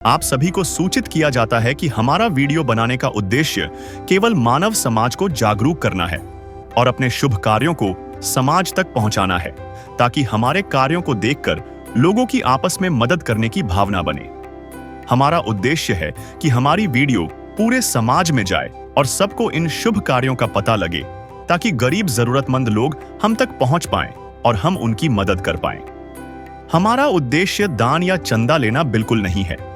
आप सभी को सूचित किया जाता है कि हमारा वीडियो बनाने का उद्देश्य केवल मानव समाज को जागरूक करना है और अपने शुभ कार्यों को समाज तक पहुंचाना है, ताकि हमारे कार्यों को देखकर लोगों की आपस में मदद करने की भावना बने। हमारा उद्देश्य है कि हमारी वीडियो पूरे समाज में जाए और सबको इन शुभ कार्यों का पता लगे, ताकि गरीब जरूरतमंद लोग हम तक पहुंच पाएं और हम उनकी मदद कर पाएं। हमारा उद्देश्य दान या चंदा लेना बिल्कुल नहीं है।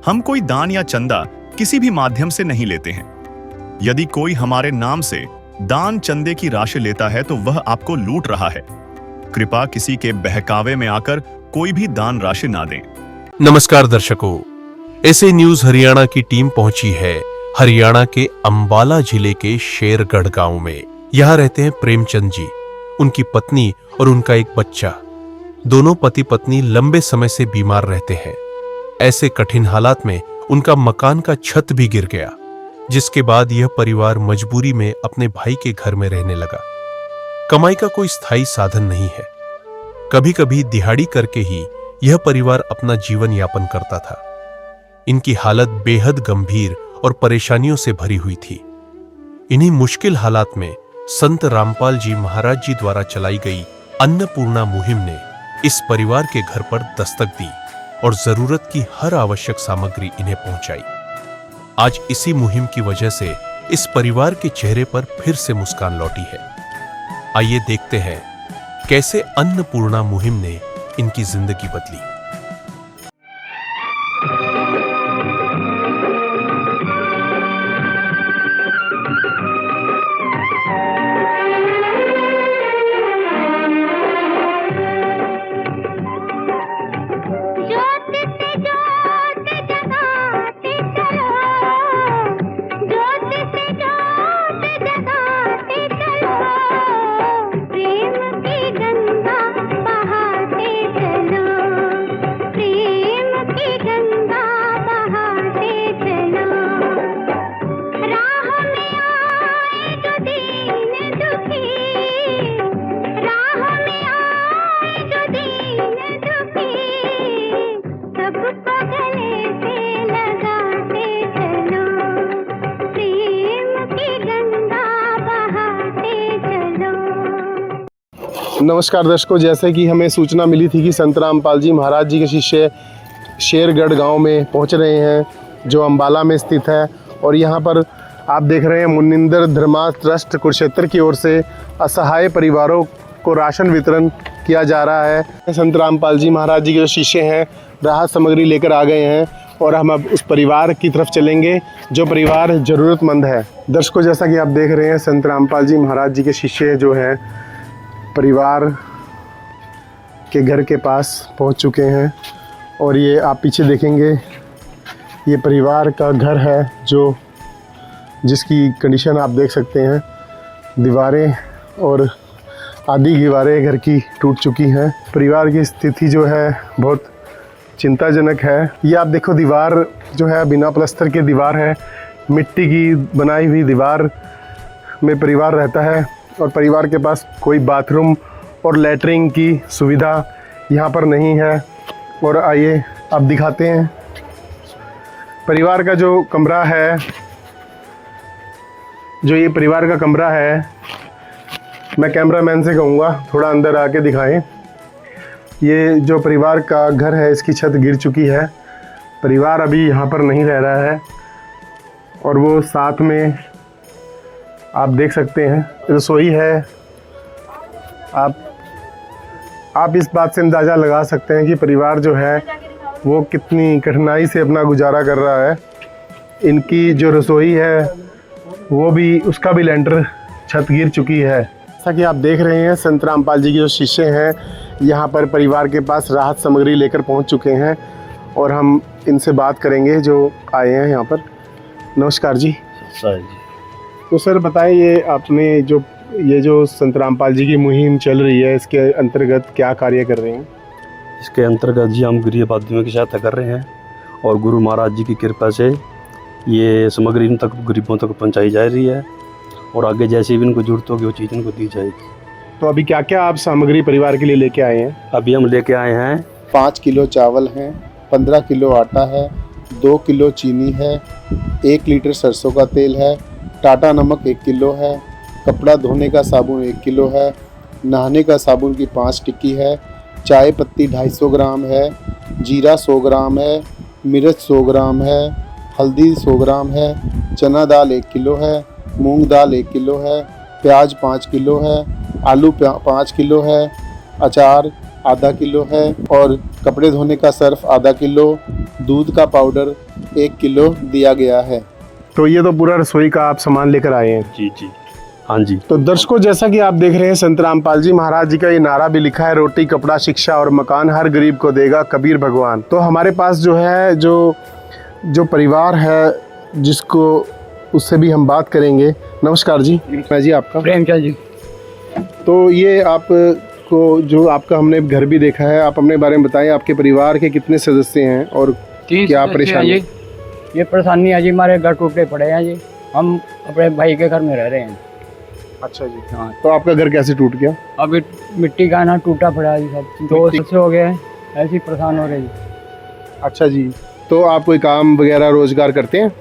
हम कोई दान या चंदा किसी भी माध्यम से नहीं लेते हैं। यदि कोई हमारे नाम से दान चंदे की राशि लेता है तो वह आपको लूट रहा है। कृपया किसी के बहकावे में आकर कोई भी दान राशि ना दें। नमस्कार दर्शकों, ऐसे न्यूज हरियाणा की टीम पहुंची है हरियाणा के अंबाला जिले के शेरगढ़ गांव में। यहाँ रहते हैं प्रेमचंद जी, उनकी पत्नी और उनका एक बच्चा। दोनों पति पत्नी लंबे समय से बीमार रहते हैं। ऐसे कठिन हालात में उनका मकान का छत भी गिर गया, जिसके बाद यह परिवार मजबूरी में अपने भाई के घर में रहने लगा। कमाई का कोई स्थायी साधन नहीं है। कभी कभी दिहाड़ी करके ही यह परिवार अपना जीवन यापन करता था। इनकी हालत बेहद गंभीर और परेशानियों से भरी हुई थी। इन्हीं मुश्किल हालात में संत रामपाल जी महाराज जी द्वारा चलाई गई अन्नपूर्णा मुहिम ने इस परिवार के घर पर दस्तक दी और जरूरत की हर आवश्यक सामग्री इन्हें पहुंचाई। आज इसी मुहिम की वजह से इस परिवार के चेहरे पर फिर से मुस्कान लौटी है। आइए देखते हैं कैसे अन्नपूर्णा मुहिम ने इनकी जिंदगी बदली। नमस्कार दर्शकों, जैसे कि हमें सूचना मिली थी कि संत रामपाल जी महाराज जी के शिष्य शेरगढ़ गांव में पहुंच रहे हैं, जो अंबाला में स्थित है। और यहां पर आप देख रहे हैं मुनिंदर धर्मा ट्रस्ट कुरुक्षेत्र की ओर से असहाय परिवारों को राशन वितरण किया जा रहा है। संत रामपाल जी महाराज जी के जो शिष्य हैं राहत सामग्री लेकर आ गए हैं और हम अब उस परिवार की तरफ चलेंगे जो परिवार ज़रूरतमंद है। दर्शकों, जैसा कि आप देख रहे हैं संत रामपाल जी महाराज जी के शिष्य जो हैं परिवार के घर के पास पहुंच चुके हैं। और ये आप पीछे देखेंगे, ये परिवार का घर है जिसकी कंडीशन आप देख सकते हैं। दीवारें और आधी दीवारें घर की टूट चुकी हैं। परिवार की स्थिति जो है बहुत चिंताजनक है। ये आप देखो, दीवार जो है बिना प्लास्टर के दीवार है, मिट्टी की बनाई हुई दीवार में परिवार रहता है और परिवार के पास कोई बाथरूम और लैट्रिन की सुविधा यहाँ पर नहीं है। और आइए अब दिखाते हैं परिवार का जो कमरा है, जो ये परिवार का कमरा है। मैं कैमरामैन से कहूँगा थोड़ा अंदर आके दिखाएं। ये जो परिवार का घर है, इसकी छत गिर चुकी है। परिवार अभी यहाँ पर नहीं रह रहा है और वो साथ में आप देख सकते हैं रसोई है। आप इस बात से अंदाज़ा लगा सकते हैं कि परिवार जो है वो कितनी कठिनाई से अपना गुजारा कर रहा है। इनकी जो रसोई है वो भी, उसका भी लेंटर छत गिर चुकी है। जैसा कि आप देख रहे हैं संत रामपाल जी के जो शिष्य हैं यहाँ पर परिवार के पास राहत सामग्री लेकर पहुँच चुके हैं और हम इनसे बात करेंगे जो आए हैं यहाँ पर। नमस्कार जी। सर जी, तो सर बताएं, ये आपने ये जो संत रामपाल जी की मुहिम चल रही है, इसके अंतर्गत क्या कार्य कर रहे हैं? इसके अंतर्गत जी हम गरीब आदमियों की सहायता कर रहे हैं और गुरु महाराज जी की कृपा से ये सामग्री इन तक गरीबों तक पहुंचाई जा रही है और आगे जैसे भी इनको जरूरत होगी वो चीज़ इनको दी जाएगी। तो अभी क्या क्या आप सामग्री परिवार के लिए लेके आए हैं? अभी हम लेके आए हैं 5 किलो चावल हैं, 15 किलो आटा है, 2 किलो चीनी है, 1 लीटर सरसों का तेल है, टाटा नमक 1 किलो है, कपड़ा धोने का साबुन 1 किलो है, नहाने का साबुन की 5 टिक्की है, चाय पत्ती 250 ग्राम है, जीरा 100 ग्राम है, मिर्च 100 ग्राम है, हल्दी 100 ग्राम है, चना दाल 1 किलो है, मूंग दाल 1 किलो है, प्याज 5 किलो है, आलू 5 किलो है, अचार आधा किलो है और कपड़े धोने का सर्फ आधा किलो, दूध का पाउडर 1 किलो दिया गया है। तो ये तो पूरा रसोई का आप सामान लेकर आए हैं। जी जी, हाँ जी। तो दर्शकों, जैसा कि आप देख रहे हैं, संत रामपाल जी महाराज जी का ये नारा भी लिखा है, रोटी कपड़ा शिक्षा और मकान हर गरीब को देगा कबीर भगवान। तो हमारे पास जो है जो परिवार है जिसको, उससे भी हम बात करेंगे। नमस्कार जी। मैं जी आपका प्रेमचंद जी। तो ये आपको जो आपका हमने घर भी देखा है, आप अपने बारे में बताएं, आपके परिवार के कितने सदस्य हैं और 3 क्या सदस्य परेशानी? हैं जी। ये परेशानी है जी, हमारे घर टूटे पड़े हैं जी, हम अपने भाई के घर में रह रहे हैं। अच्छा जी। हाँ, तो आपका घर कैसे टूट गया? अभी मिट्टी का ना टूटा पड़ा है जी, सब 2 सदस्य हो गए हैं, ऐसे ही परेशान हो रहे जी। अच्छा जी। तो आप कोई काम वगैरह रोजगार करते हैं?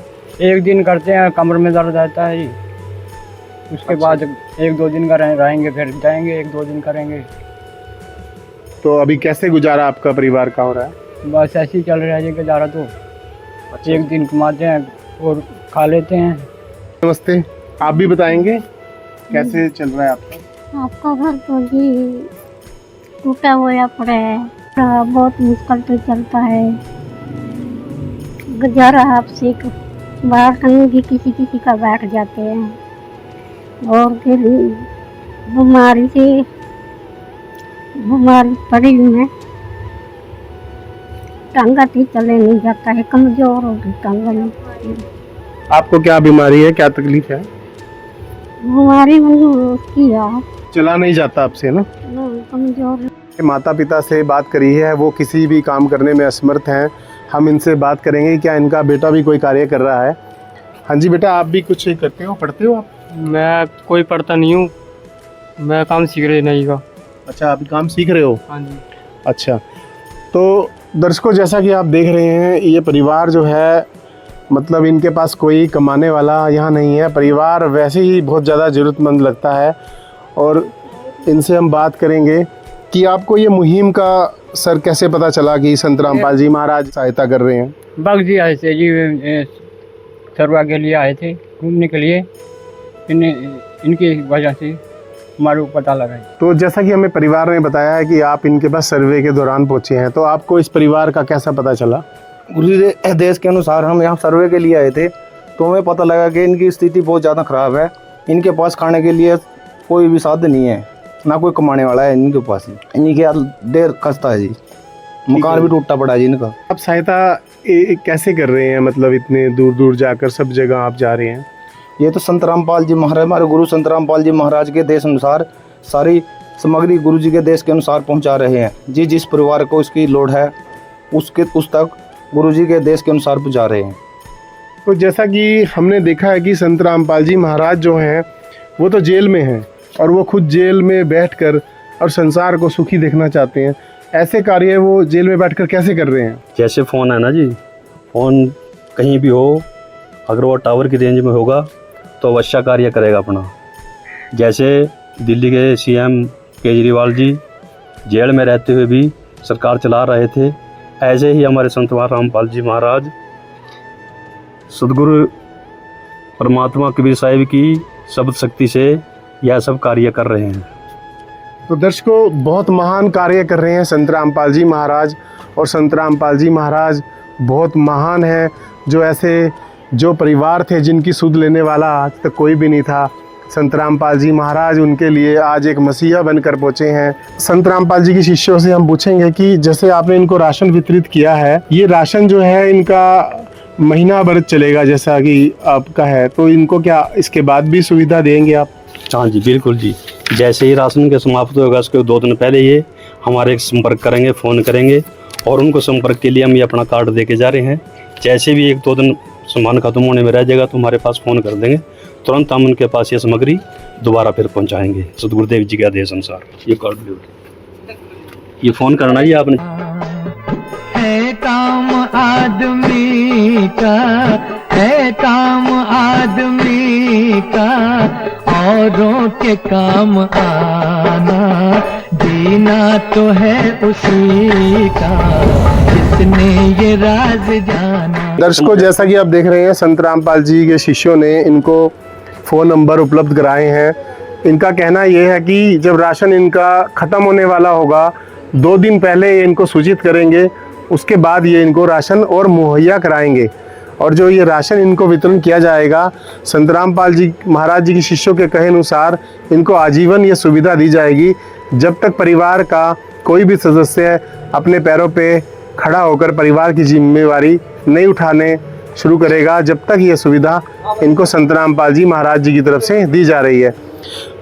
एक दिन करते हैं, कमर में दर्द रहता है जी, उसके बाद 1-2 दिन का रहेंगे, फिर जाएंगे, 1-2 दिन करेंगे। तो अभी कैसे गुजारा आपका परिवार का हो रहा है? बस ऐसे ही चल रहा है जी गुजारा। तो एक दिन कमाते हैं और खा लेते हैं। नमस्ते, आप भी बताएंगे कैसे चल रहा है आपका? आपका घर तो जी टूटा हुआ पड़ा है, बहुत मुश्किल तो चलता है गुजारा। आपसे बाहर कहीं भी किसी का बैठ जाते हैं और फिर बीमारी पड़ी हूँ मैं, टांगा भी चले नहीं जाता है, कमजोर हो गई टांगा नहीं। आपको क्या बीमारी है, क्या तकलीफ है? बीमारी की है, चला नहीं जाता आपसे ना? कमजोर। माता पिता से बात करी है, वो किसी भी काम करने में असमर्थ हैं। हम इनसे बात करेंगे क्या इनका बेटा भी कोई कार्य कर रहा है। हाँ जी बेटा, आप भी कुछ करते हो, पढ़ते हो आप? मैं कोई पढ़ता नहीं हूँ, मैं काम सीख रही नहीं का। अच्छा, आप काम सीख रहे हो? हाँ जी। अच्छा, तो दर्शकों, जैसा कि आप देख रहे हैं, ये परिवार जो है, मतलब इनके पास कोई कमाने वाला यहाँ नहीं है। परिवार वैसे ही बहुत ज़्यादा ज़रूरतमंद लगता है और इनसे हम बात करेंगे कि आपको ये मुहिम का सर कैसे पता चला कि संत रामपाल जी महाराज सहायता कर रहे हैं? बग जी आए थे जी, सरवा के लिए आए थे घूमने के लिए, इनकी वजह से हमारे को पता लगा। तो जैसा कि हमें परिवार ने बताया है कि आप इनके पास सर्वे के दौरान पहुंचे हैं, तो आपको इस परिवार का कैसा पता चला? गुरु जी देश के अनुसार हम यहाँ सर्वे के लिए आए थे, तो हमें पता लगा कि इनकी स्थिति बहुत ज़्यादा ख़राब है। इनके पास खाने के लिए कोई भी साधन नहीं है, ना कोई कमाने वाला है इनके पास। इन्हीं के देर खस्ता है जी, मकान भी टूटा पड़ा है जी इनका। आप सहायता कैसे कर रहे हैं, मतलब इतने दूर दूर जाकर सब जगह आप जा रहे हैं? ये तो संत रामपाल जी महाराज, हमारे गुरु संत रामपाल जी महाराज के देश अनुसार सारी सामग्री गुरु जी के देश के अनुसार पहुंचा रहे हैं जी। जिस परिवार को इसकी लोड है उस तक गुरु जी के देश के अनुसार पहुंचा रहे हैं। तो जैसा कि हमने देखा है कि संत रामपाल जी महाराज जो हैं वो तो जेल में हैं और वो खुद जेल में बैठकर और संसार को सुखी देखना चाहते हैं। ऐसे कार्य वो जेल में बैठकर कैसे कर रहे हैं? जैसे फ़ोन है ना जी, फ़ोन कहीं भी हो, अगर वो टावर की रेंज में होगा तो अवश्य कार्य करेगा अपना। जैसे दिल्ली के सीएम केजरीवाल जी जेल में रहते हुए भी सरकार चला रहे थे, ऐसे ही हमारे संत रामपाल जी महाराज सदगुरु परमात्मा कबीर साहिब की शब्द शक्ति से यह सब कार्य कर रहे हैं। तो दर्शकों, बहुत महान कार्य कर रहे हैं संत रामपाल जी महाराज, और संत रामपाल जी महाराज बहुत महान हैं। जो परिवार थे जिनकी सुध लेने वाला आज तक कोई भी नहीं था, संत रामपाल जी महाराज उनके लिए आज एक मसीहा बनकर पहुंचे हैं। संत रामपाल जी के शिष्यों से हम पूछेंगे कि जैसे आपने इनको राशन वितरित किया है, ये राशन जो है इनका महीना भर चलेगा जैसा कि आपका है, तो इनको क्या इसके बाद भी सुविधा देंगे आप? हाँ जी, बिल्कुल जी। जैसे ही राशन के समाप्त होगा उसके 2 दिन पहले ये हमारे संपर्क करेंगे, फ़ोन करेंगे और उनको संपर्क के लिए हम ये अपना कार्ड दे के जा रहे हैं। जैसे भी 1-2 दिन सामान खत्म होने में रह जाएगा तो हमारे पास फ़ोन कर देंगे, तुरंत हम उनके पास ये सामग्री दोबारा फिर पहुंचाएंगे सतगुरुदेव जी के आदेश अनुसार। ये कार्ड ले, ये फ़ोन करना ही आपने। है काम आदमी का है काम आदमी का, औरों के काम आना, जीना तो है उसी का जिसने ये राज जाना। दर्शकों, जैसा कि आप देख रहे हैं, संत रामपाल जी के शिष्यों ने इनको फ़ोन नंबर उपलब्ध कराए हैं। इनका कहना यह है कि जब राशन इनका ख़त्म होने वाला होगा, 2 दिन पहले ये इनको सूचित करेंगे, उसके बाद ये इनको राशन और मुहैया कराएंगे। और जो ये राशन इनको वितरण किया जाएगा, संत रामपाल जी महाराज जी के शिष्यों के कहे अनुसार इनको आजीवन ये सुविधा दी जाएगी, जब तक परिवार का कोई भी सदस्य अपने पैरों पे खड़ा होकर परिवार की जिम्मेवारी नहीं उठाने शुरू करेगा, जब तक ये सुविधा इनको संत रामपाल जी महाराज जी की तरफ से दी जा रही है।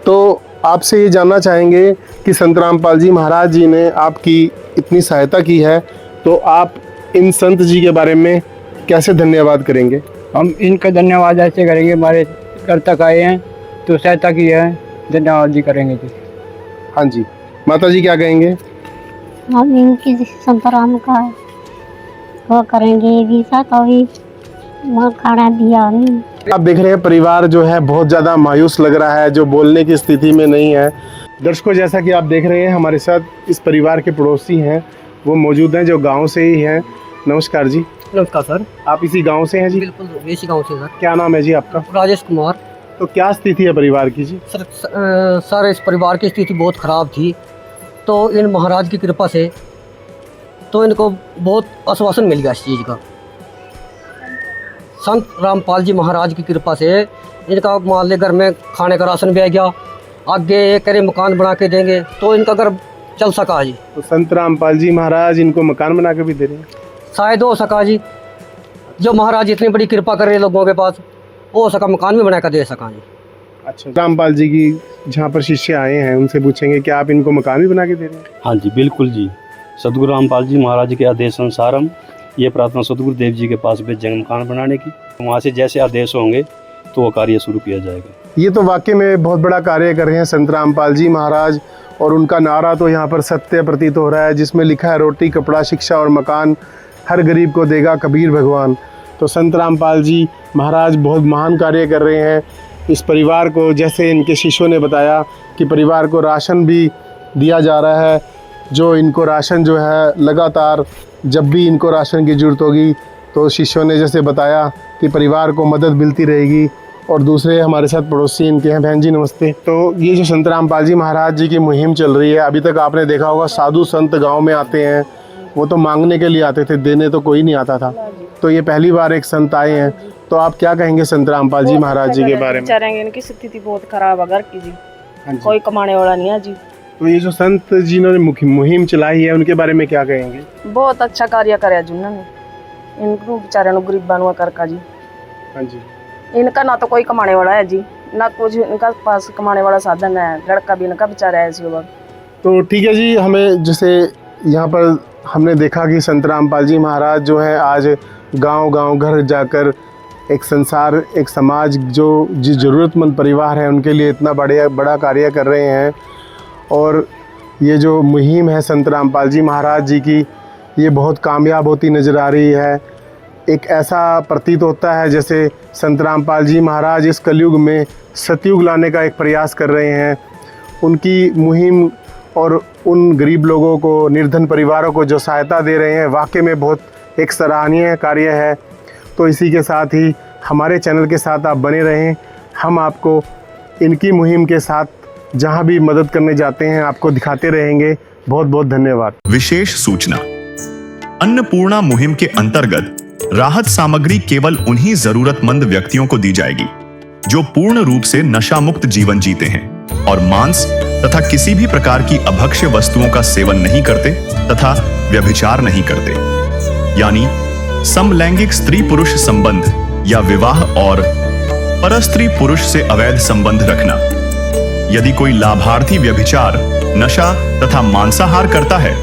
तो आपसे ये जानना चाहेंगे कि संत रामपाल जी महाराज जी ने आपकी इतनी सहायता की है, तो आप इन संत जी के बारे में कैसे धन्यवाद करेंगे? हम इनका धन्यवाद ऐसे करेंगे, हमारे घर तक आए हैं तो सहायता की है, धन्यवाद जी करेंगे जी। हाँ जी, माता जी क्या कहेंगे? हम इनकी संतराम का वो करेंगे, ये भी साथ अभी वहाँ खाना दिया नहीं। आप देख रहे हैं परिवार जो है बहुत ज़्यादा मायूस लग रहा है, जो बोलने की स्थिति में नहीं है। दर्शकों, जैसा कि आप देख रहे हैं, हमारे साथ इस परिवार के पड़ोसी हैं, वो मौजूद हैं, जो गांव से ही हैं। नमस्कार जी। नमस्कार सर। आप इसी गांव से हैं जी? बिल्कुल इसी गांव से सर। क्या नाम है जी आपका? राजेश कुमार। तो क्या स्थिति है परिवार की जी? सर इस परिवार की स्थिति बहुत ख़राब थी, तो इन महाराज की कृपा से तो इनको बहुत आश्वासन मिल गया इस चीज़ का। संत रामपाल जी महाराज की कृपा से इनका मान ले घर में खाने का राशन भी आ गया, आगे ये करे मकान बना के देंगे, तो इनका घर चल सका जी। तो संत रामपाल जी महाराज इनको मकान बना के भी दे रहे हैं? शायद हो सका जी, जो महाराज इतनी बड़ी कृपा कर रहे लोगों के पास, हो सका मकान भी बना कर दे सका जी। अच्छा, रामपाल जी की जहाँ पर शिष्य आए हैं उनसे पूछेंगे क्या आप इनको मकान भी बना के दे रहे हैं? हाँ जी, बिल्कुल जी। सतगुरु रामपाल जी महाराज के आदेश अनुसार हम ये प्रार्थना सतगुरु देव जी के पास भेजेंगे मकान बनाने की। वहाँ से जैसे आदेश होंगे तो वो कार्य शुरू किया जाएगा। ये तो वाकई में बहुत बड़ा कार्य कर रहे हैं संत रामपाल जी महाराज, और उनका नारा तो यहाँ पर सत्य प्रतीत हो रहा है, जिसमें लिखा है रोटी कपड़ा शिक्षा और मकान हर गरीब को देगा कबीर भगवान। तो संत रामपाल जी महाराज बहुत महान कार्य कर रहे हैं। इस परिवार को, जैसे इनके शिष्यों ने बताया कि परिवार को राशन भी दिया जा रहा है, जो इनको राशन जो है लगातार जब भी इनको राशन की ज़रूरत होगी तो शिष्यों ने जैसे बताया कि परिवार को मदद मिलती रहेगी। और दूसरे हमारे साथ पड़ोसी इनके हैं। बहन जी नमस्ते। तो ये जो संत रामपाल जी महाराज जी की मुहिम चल रही है, अभी तक आपने देखा होगा साधु संत गांव में आते हैं, वो तो मांगने के लिए आते थे, देने तो कोई नहीं आता था। तो ये पहली बार एक संत आए हैं, तो आप क्या कहेंगे संत रामपाल जी महाराज जी के बारे में? बेचारे इनकी स्थिति बहुत खराब है घर की जी, कोई कमाने वाला नहीं है जी। तो ये जो संत जिन्होंने मुहिम चलाई है उनके बारे में क्या कहेंगे? बहुत अच्छा कार्य कराया जी उन्होंने, इनको बेचारे गरीबां नु करका जी। हाँ जी। इनका ना तो कोई कमाने वाला है जी, ना कुछ इनका पास कमाने वाला साधन है, लड़का भी इनका बेचारा है इसी वक्त। तो ठीक है जी, हमें जैसे यहाँ पर हमने देखा कि संत रामपाल जी महाराज जो है आज गांव-गांव घर जाकर एक संसार, एक समाज जो ज़रूरतमंद परिवार है उनके लिए इतना बड़ा कार्य कर रहे हैं। और ये जो मुहिम है संत रामपाल जी महाराज जी की, ये बहुत कामयाब होती नज़र आ रही है। एक ऐसा प्रतीत होता है जैसे संत रामपाल जी महाराज इस कलयुग में सतयुग लाने का एक प्रयास कर रहे हैं। उनकी मुहिम और उन गरीब लोगों को, निर्धन परिवारों को जो सहायता दे रहे हैं, वाकई में बहुत एक सराहनीय कार्य है। तो इसी के साथ ही हमारे चैनल के साथ आप बने रहें। हम आपको इनकी मुहिम के साथ जहां भी मदद करने जाते हैं आपको दिखाते रहेंगे। बहुत बहुत धन्यवाद। विशेष सूचना, अन्नपूर्णा मुहिम के अंतर्गत राहत सामग्री केवल उन्हीं जरूरतमंद व्यक्तियों को दी जाएगी जो पूर्ण रूप से नशा मुक्त जीवन जीते हैं और मांस तथा किसी भी प्रकार की अभक्ष्य वस्तुओं का सेवन नहीं करते तथा व्यभिचार नहीं करते, यानी समलैंगिक स्त्री पुरुष संबंध या विवाह और परस्त्री पुरुष से अवैध संबंध रखना। यदि कोई लाभार्थी व्यभिचार, नशा तथा मांसाहार करता है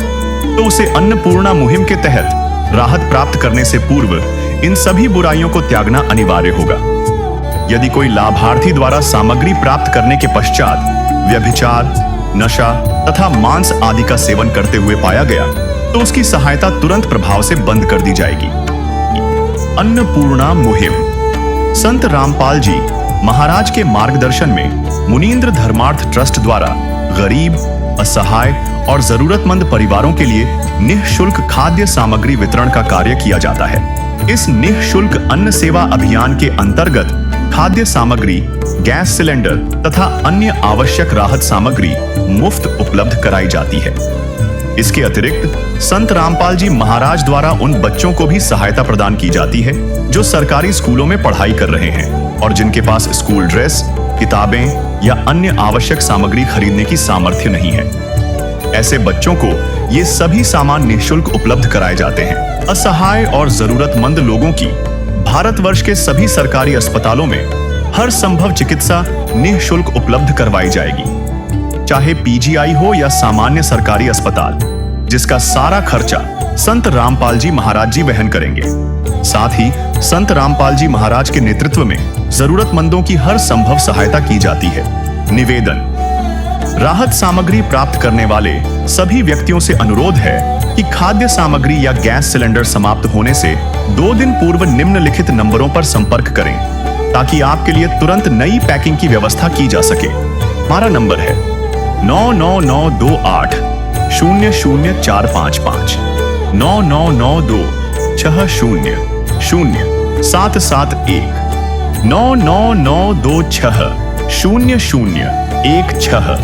तो उसे अन्नपूर्णा मुहिम के तहत राहत प्राप्त करने से पूर्व इन सभी बुराइयों को त्यागना अनिवार्य होगा। यदि कोई लाभार्थी द्वारा सामग्री प्राप्त करने के पश्चात व्यभिचार, नशा तथा मांस आदि का सेवन करते हुए पाया गया तो उसकी सहायता तुरंत प्रभाव से बंद कर दी जाएगी। अन्नपूर्णा मुहिम। संत रामपाल जी महाराज के मार्गदर्शन में मुनींद्र धर्मार्थ ट्रस्ट द्वारा गरीब, असहाय और जरूरतमंद परिवारों के लिए निःशुल्क खाद्य सामग्री वितरण का कार्य किया जाता है। इस निःशुल्क अन्न सेवा अभियान के अंतर्गत खाद्य सामग्री, गैस सिलेंडर तथा अन्य आवश्यक राहत सामग्री मुफ्त उपलब्ध कराई जाती है। इसके अतिरिक्त संत रामपाल जी महाराज द्वारा उन बच्चों को भी सहायता प्रदान की जाती है जो सरकारी स्कूलों में पढ़ाई कर रहे हैं और जिनके पास स्कूल ड्रेस, किताबें या अन्य आवश्यक सामग्री खरीदने की सामर्थ्य नहीं है। ऐसे बच्चों को ये सभी सामान निःशुल्क उपलब्ध कराए जाते हैं। असहाय और जरूरतमंद लोगों की भारतवर्ष के सभी सरकारी अस्पतालों में हर संभव चिकित्सा निःशुल्क उपलब्ध करवाई जाएगी, चाहे पीजीआई हो या सामान्य सरकारी अस्पताल, जिसका सारा खर्चा संत रामपाल जी महाराज जी वहन करेंगे। साथ ही संत रामपाल जी महाराज के नेतृत्व में जरूरतमंदों की हर संभव सहायता की जाती है। निवेदन: राहत सामग्री प्राप्त करने वाले सभी व्यक्तियों से अनुरोध है कि खाद्य सामग्री या गैस सिलेंडर समाप्त होने से 2 दिन पूर्व निम्नलिखित नंबरों पर संपर्क करें ताकि आपके लिए तुरंत नई पैकिंग की व्यवस्था की जा सके। हमारा नंबर है 99928 00455 9992 60 0771 99926 0016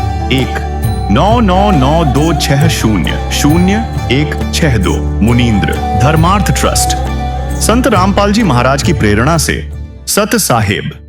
99926 मुनींद्र धर्मार्थ ट्रस्ट। संत रामपाल जी महाराज की प्रेरणा से सत साहिब